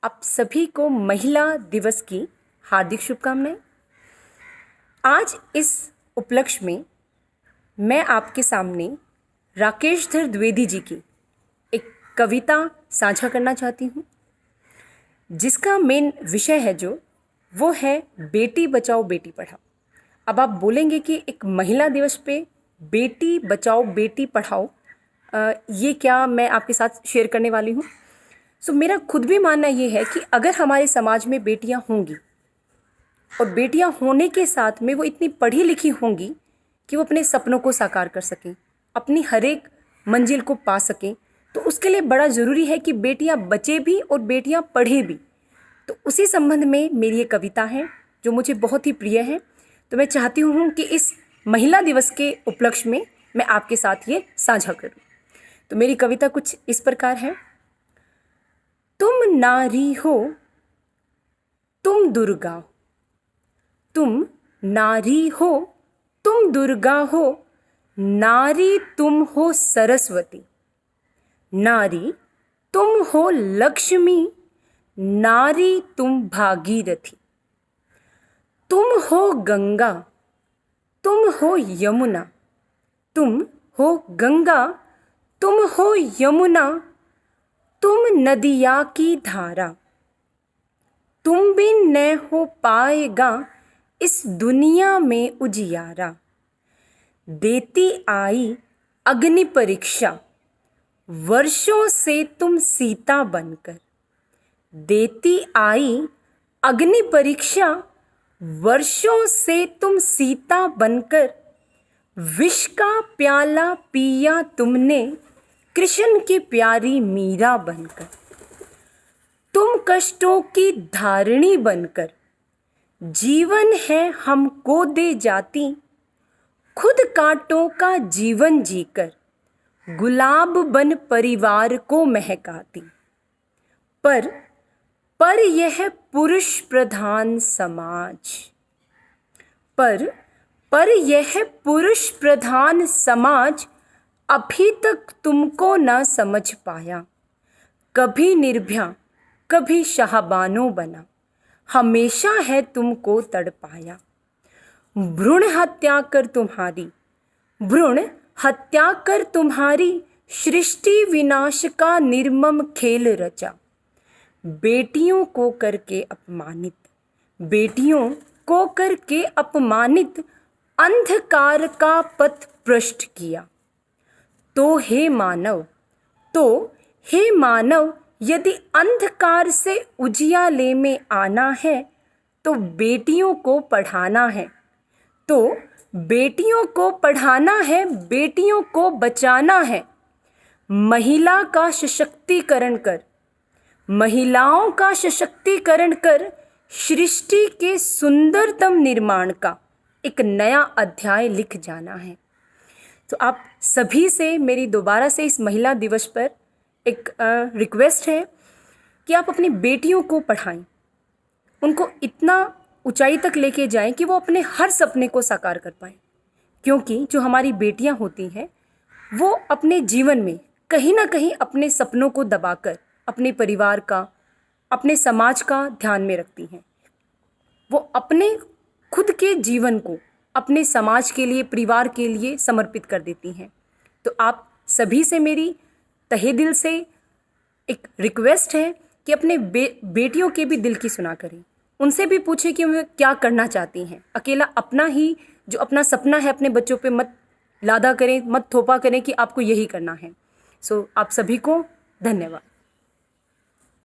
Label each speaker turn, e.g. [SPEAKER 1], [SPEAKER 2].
[SPEAKER 1] आप सभी को महिला दिवस की हार्दिक शुभकामनाएं। आज इस उपलक्ष्य में मैं आपके सामने राकेशधर द्विवेदी जी की एक कविता साझा करना चाहती हूँ, जिसका मेन विषय है वो है बेटी बचाओ बेटी पढ़ाओ। अब आप बोलेंगे कि एक महिला दिवस पे बेटी बचाओ बेटी पढ़ाओ, ये क्या मैं आपके साथ शेयर करने वाली हूँ। मेरा खुद भी मानना ये है कि अगर हमारे समाज में बेटियाँ होंगी और बेटियाँ होने के साथ में वो इतनी पढ़ी लिखी होंगी कि वो अपने सपनों को साकार कर सकें, अपनी हर एक मंजिल को पा सकें, तो उसके लिए बड़ा ज़रूरी है कि बेटियाँ बचे भी और बेटियाँ पढ़े भी। तो उसी संबंध में मेरी ये कविता है जो मुझे बहुत ही प्रिय है। तो मैं चाहती हूँ कि इस महिला दिवस के उपलक्ष्य में मैं आपके साथ ये साझा करूँ। तो मेरी कविता कुछ इस प्रकार है। तुम नारी हो, तुम दुर्गा हो, तुम नारी हो, तुम दुर्गा हो, नारी तुम हो सरस्वती, नारी तुम हो लक्ष्मी, नारी तुम भागीरथी, तुम हो गंगा, तुम हो यमुना, तुम हो गंगा, तुम हो यमुना, तुम नदिया की धारा, तुम भी न हो पाएगा इस दुनिया में उजियारा। देती आई अग्नि परीक्षा वर्षों से तुम सीता बनकर, देती आई अग्नि परीक्षा वर्षों से तुम सीता बनकर, विष का प्याला पिया तुमने कृष्ण की प्यारी मीरा बनकर, तुम कष्टों की धारिणी बनकर, जीवन है हमको दे जाती, खुद कांटों का जीवन जीकर, गुलाब बन परिवार को महकाती। पर यह पुरुष प्रधान समाज, पर यह पुरुष प्रधान समाज अभी तक तुमको न समझ पाया। कभी निर्भया कभी शाहबानो बना, हमेशा है तुमको तड़पाया। भ्रूण हत्या कर तुम्हारी सृष्टि विनाश का निर्मम खेल रचा। बेटियों को करके अपमानित अंधकार का पथ भ्रष्ट किया। तो हे मानव यदि अंधकार से उजियाले में आना है तो बेटियों को पढ़ाना है, बेटियों को बचाना है। महिलाओं का सशक्तिकरण कर सृष्टि के सुंदरतम निर्माण का एक नया अध्याय लिख जाना है। तो आप सभी से मेरी दोबारा से इस महिला दिवस पर एक रिक्वेस्ट है कि आप अपनी बेटियों को पढ़ाएं, उनको इतना ऊंचाई तक लेके जाएं कि वो अपने हर सपने को साकार कर पाएं। क्योंकि जो हमारी बेटियां होती हैं वो अपने जीवन में कहीं ना कहीं अपने सपनों को दबाकर अपने परिवार का, अपने समाज का ध्यान में रखती हैं। वो अपने खुद के जीवन को अपने समाज के लिए, परिवार के लिए समर्पित कर देती हैं। तो आप सभी से मेरी तहे दिल से एक रिक्वेस्ट है कि अपने बेटियों के भी दिल की सुना करें, उनसे भी पूछें कि वे क्या करना चाहती हैं। अकेला अपना ही जो अपना सपना है अपने बच्चों पे मत लादा करें, मत थोपा करें कि आपको यही करना है। आप सभी को धन्यवाद।